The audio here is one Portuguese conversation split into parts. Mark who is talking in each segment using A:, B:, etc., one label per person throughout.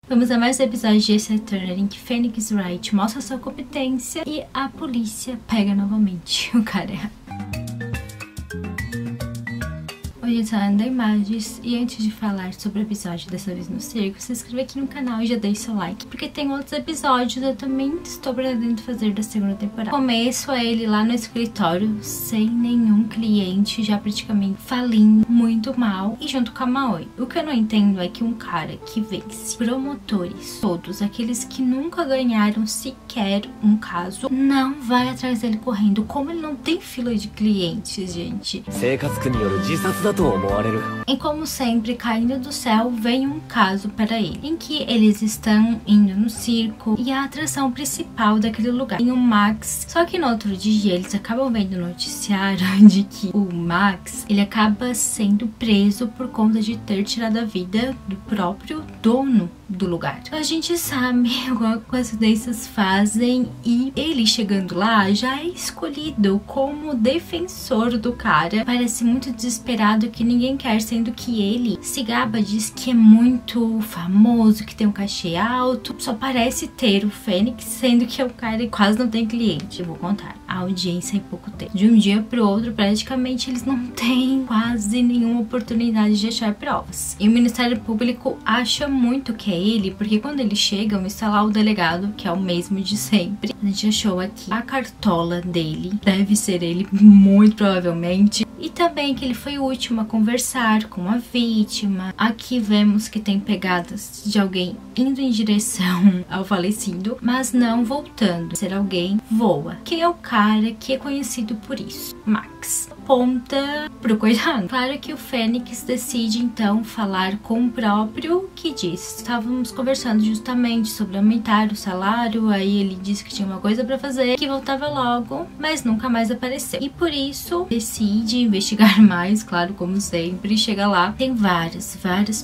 A: Vamos a mais um episódio de Ace Attorney em que Phoenix Wright mostra sua competência e a polícia pega novamente o cara errado. Hoje eu tô falando da Imagens e antes de falar sobre o episódio dessa vez no circo, se inscreva aqui no canal e já deixe seu like, porque tem outros episódios eu também estou pretendendo fazer da segunda temporada. Começo a ele lá no escritório, sem nenhum cliente, já praticamente falindo, muito mal, e junto com a Maoi. O que eu não entendo é que um cara que vence promotores, todos aqueles que nunca ganharam sequer um caso, não vai atrás dele correndo. Como ele não tem fila de clientes, gente? E como sempre, caindo do céu, vem um caso para ele, em que eles estão indo no circo e a atração principal daquele lugar tem o Max. Só que no outro dia eles acabam vendo no noticiário de que o Max, ele acaba sendo preso por conta de ter tirado a vida do próprio dono do lugar. A gente sabe o que coincidências fazem e ele chegando lá já é escolhido como defensor do cara. Parece muito desesperado que ninguém quer, sendo que ele se gaba, diz que é muito famoso, que tem um cachê alto, só parece ter o Fênix, sendo que é um cara que quase não tem cliente. Eu vou contar, a audiência em pouco tempo. De um dia pro outro, praticamente eles não têm quase nenhuma oportunidade de achar provas. E o Ministério Público acha muito que é ele, porque quando eles chegam, está lá o delegado, que é o mesmo de sempre. A gente achou aqui a cartola dele, deve ser ele, muito provavelmente. E também que ele foi o último a conversar com a vítima. Aqui vemos que tem pegadas de alguém indo em direção ao falecido, mas não voltando. Ser alguém voa, que é o cara que é conhecido por isso, Max. Aponta pro coitado. Claro que o Fênix decide então falar com o próprio, que diz: estávamos conversando justamente sobre aumentar o salário, aí ele disse que tinha uma coisa pra fazer, que voltava logo, mas nunca mais apareceu. E por isso decide investigar mais, claro, como sempre. Chega lá, tem várias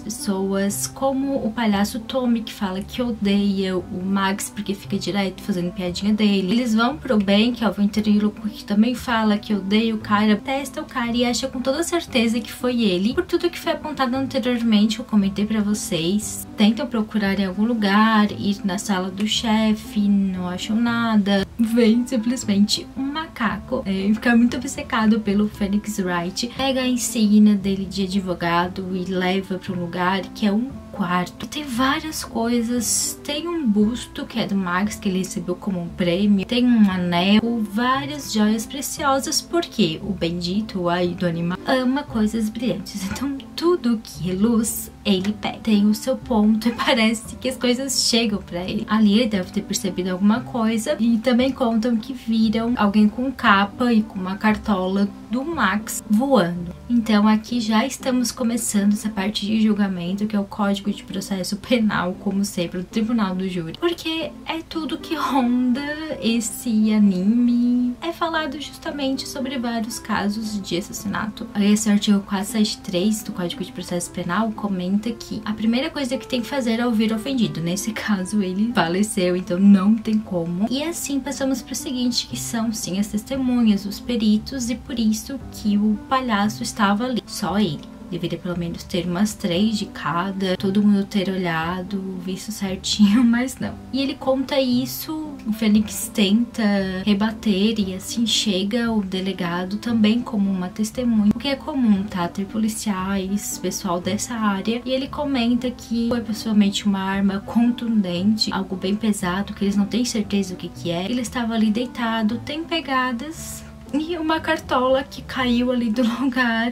A: pessoas, como o palhaço Tommy, que fala que odeia o Max porque fica direto fazendo piadinha dele. Eles vão pro Ben, que é o ventríloco, que também fala que odeia o cara, testa o cara e acha com toda certeza que foi ele. Por tudo que foi apontado anteriormente, eu comentei pra vocês. Tentam procurar em algum lugar, ir na sala do chefe, não acham nada. Vem simplesmente um macaco, fica muito obcecado pelo Phoenix Wright, pega a insígnia dele de advogado e leva para um lugar que é um quarto. Tem várias coisas, tem um busto que é do Max, que ele recebeu como um prêmio, tem um anel, várias joias preciosas, porque o bendito aí do animal ama coisas brilhantes, então tudo que é luz ele pega. Tem o seu ponto e parece que as coisas chegam pra ele. Ali ele deve ter percebido alguma coisa, e também contam que viram alguém com capa e com uma cartola do Max voando. Então aqui já estamos começando essa parte de julgamento, que é o Código de Processo Penal, como sempre, do Tribunal do Júri, porque é tudo que ronda esse anime. É falado justamente sobre vários casos de assassinato. Esse artigo 473 do Código de Processo Penal comenta que a primeira coisa que tem que fazer é ouvir o ofendido. Nesse caso ele faleceu, então não tem como. E assim passamos para o seguinte, que são sim as testemunhas, os peritos, e por isso que o palhaço estava ali, só ele. Deveria pelo menos ter umas 3 de cada, todo mundo ter olhado, visto certinho, mas não. E ele conta isso, o Fênix tenta rebater e assim chega o delegado também como uma testemunha. O que é comum, tá? Ter policiais, pessoal dessa área. E ele comenta que foi pessoalmente uma arma contundente, algo bem pesado, que eles não têm certeza o que é. Ele estava ali deitado, tem pegadas e uma cartola que caiu ali do lugar.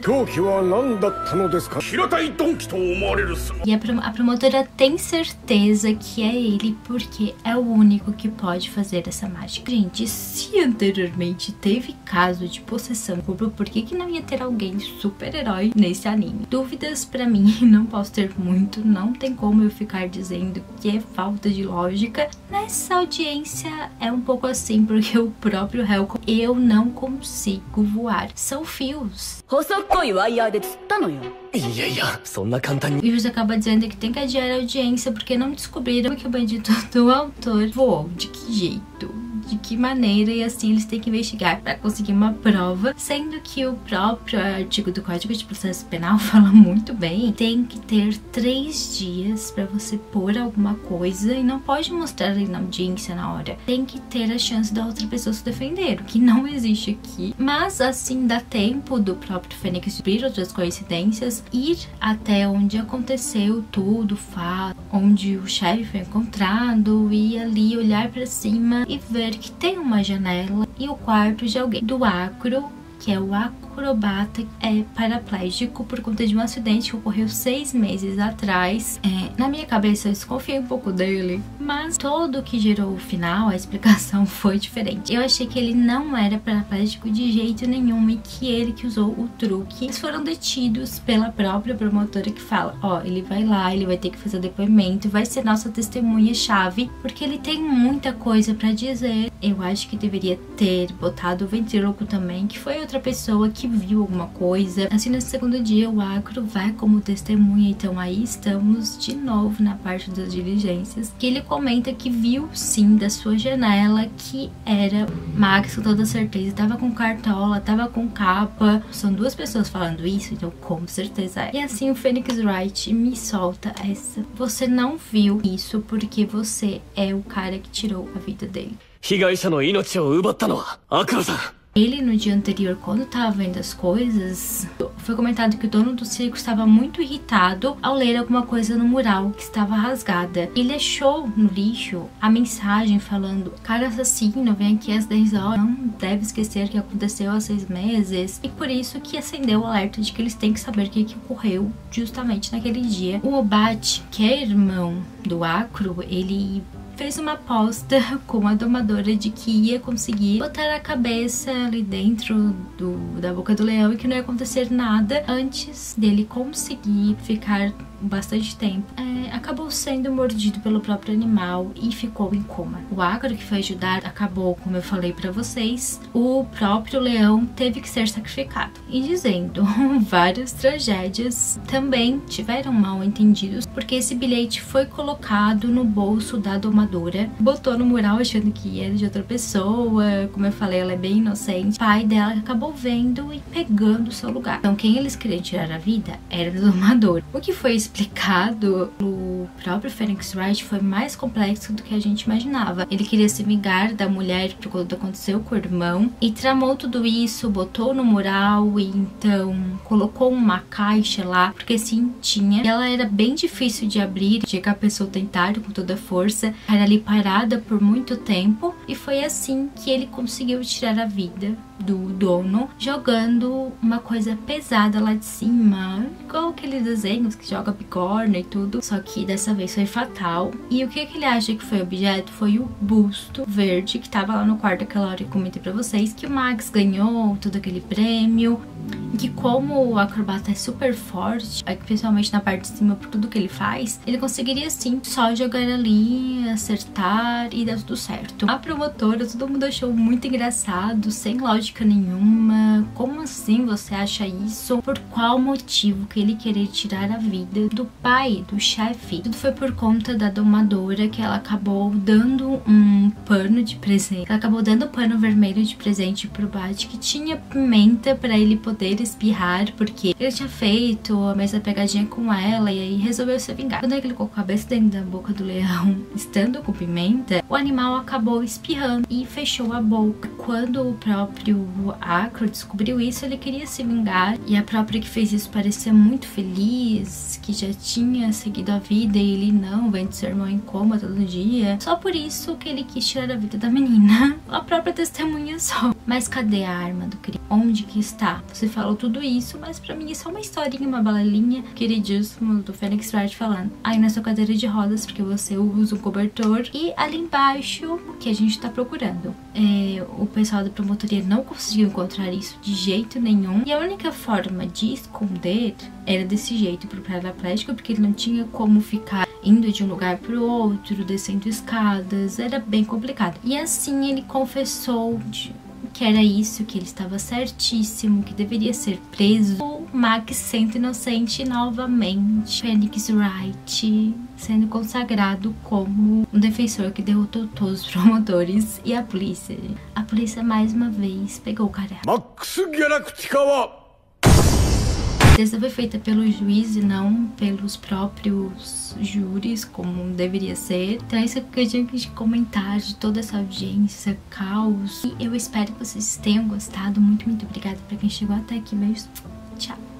A: E a promotora tem certeza que é ele, porque é o único que pode fazer essa mágica. Gente, se anteriormente teve caso de possessão, por que não ia ter alguém super-herói nesse anime? Dúvidas pra mim, não posso ter muito, não tem como eu ficar dizendo que é falta de lógica. Nessa audiência é um pouco assim, porque o próprio réu, eu não consigo voar. São fios. E o juiz acaba dizendo que tem que adiar a audiência porque não descobriram que o bandido do autor voou. De que jeito? de que maneira, e assim eles têm que investigar para conseguir uma prova, sendo que o próprio artigo do Código de Processo Penal fala muito bem, tem que ter 3 dias para você pôr alguma coisa e não pode mostrar ali na audiência na hora. Tem que ter a chance da outra pessoa se defender, o que não existe aqui. Mas assim dá tempo do próprio Fênix descobrir outras coincidências, ir até onde aconteceu tudo, o fato, onde o chefe foi encontrado, e ali olhar para cima e ver que tem uma janela e o quarto de alguém. Do Acro, que é o acrobata, é paraplégico por conta de um acidente que ocorreu 6 meses atrás. Na minha cabeça eu desconfiei um pouco dele, mas todo o que gerou o final, a explicação foi diferente. Eu achei que ele não era paraplégico de jeito nenhum e que ele que usou o truque. Eles foram detidos pela própria promotora, que fala, ó, ele vai lá, ele vai ter que fazer depoimento, vai ser nossa testemunha-chave, porque ele tem muita coisa pra dizer. Eu acho que deveria ter botado o ventríloco também, que foi outra pessoa que viu alguma coisa. Assim, nesse segundo dia, o Acro vai como testemunha. Então aí estamos de novo na parte das diligências, que ele comenta que viu sim da sua janela que era Max, com toda certeza, tava com cartola, tava com capa. São 2 pessoas falando isso, então com certeza é. E assim o Phoenix Wright me solta essa: você não viu isso porque você é o cara que tirou a vida dele. Ele, no dia anterior, quando tava vendo as coisas, foi comentado que o dono do circo estava muito irritado ao ler alguma coisa no mural que estava rasgada. Ele achou no lixo a mensagem falando: cara assassino, vem aqui às 10 horas, não deve esquecer o que aconteceu há 6 meses. E por isso que acendeu o alerta de que eles têm que saber o que ocorreu justamente naquele dia. O Obat, que é irmão do Acro, ele fez uma aposta com a domadora de que ia conseguir botar a cabeça ali dentro da boca do leão e que não ia acontecer nada antes dele conseguir ficar bastante tempo. Acabou sendo mordido pelo próprio animal e ficou em coma. O Acro, que foi ajudar, acabou, como eu falei pra vocês, o próprio leão teve que ser sacrificado. E dizendo, várias tragédias também tiveram mal entendidos, porque esse bilhete foi colocado no bolso da domadora, botou no mural achando que era de outra pessoa. Como eu falei, ela é bem inocente. O pai dela acabou vendo e pegando o seu lugar. Então quem eles queriam tirar a vida era o domador. O que foi explicado no próprio Phoenix Wright foi mais complexo do que a gente imaginava. Ele queria se vingar da mulher por quando aconteceu com o irmão e tramou tudo isso, botou no mural e então colocou uma caixa lá, porque sim, tinha. E ela era bem difícil de abrir, tinha que a pessoa tentar com toda a força. Era ali parada por muito tempo e foi assim que ele conseguiu tirar a vida do dono, jogando uma coisa pesada lá de cima, igual aqueles desenhos que joga bigorna e tudo, só que dessa vez foi fatal. E o que ele acha que foi o objeto? Foi o busto verde que tava lá no quarto aquela hora que eu comentei pra vocês, que o Max ganhou todo aquele prêmio, que como o acrobata é super forte, principalmente na parte de cima por tudo que ele faz, ele conseguiria sim só jogar ali, acertar e dar tudo certo. A promotora, todo mundo achou muito engraçado, sem lógica nenhuma. Como assim você acha isso? Por qual motivo que ele querer tirar a vida do pai, do chefe? Tudo foi por conta da domadora, que ela acabou dando um pano de presente. Ela acabou dando um pano vermelho de presente pro Bat, que tinha pimenta pra ele poder espirrar, porque ele tinha feito a mesma pegadinha com ela e aí resolveu se vingar. Quando ele colocou a cabeça dentro da boca do leão, estando com pimenta, o animal acabou espirrando e fechou a boca. Quando o próprio Acro descobriu isso, ele queria se vingar, e a própria que fez isso parecia muito feliz, que já tinha seguido a vida, e ele não, vendo seu irmão em coma todo dia. Só por isso que ele quis tirar a vida da menina. A própria testemunha só. Mas cadê a arma do crime? Onde que está? Você falou tudo isso, mas pra mim isso é uma historinha, uma balelinha queridíssimo do Phoenix Wright falando: aí na sua cadeira de rodas, porque você usa um cobertor, e ali embaixo que a gente tá procurando. O pessoal da promotoria não conseguiu encontrar isso de jeito nenhum, e a única forma de esconder era desse jeito pro paraplégico, porque ele não tinha como ficar indo de um lugar pro outro, descendo escadas, era bem complicado. E assim ele confessou que era isso, que ele estava certíssimo, que deveria ser preso. O Max sendo inocente novamente. Phoenix Wright sendo consagrado como um defensor que derrotou todos os promotores e a polícia. A polícia mais uma vez pegou o cara.
B: Max Galactica!
A: A sentença foi feita pelo juiz e não pelos próprios júris, como deveria ser. Então é isso que eu tinha que comentar de toda essa audiência, caos. E eu espero que vocês tenham gostado. Muito, muito obrigada pra quem chegou até aqui. Beijos. Tchau.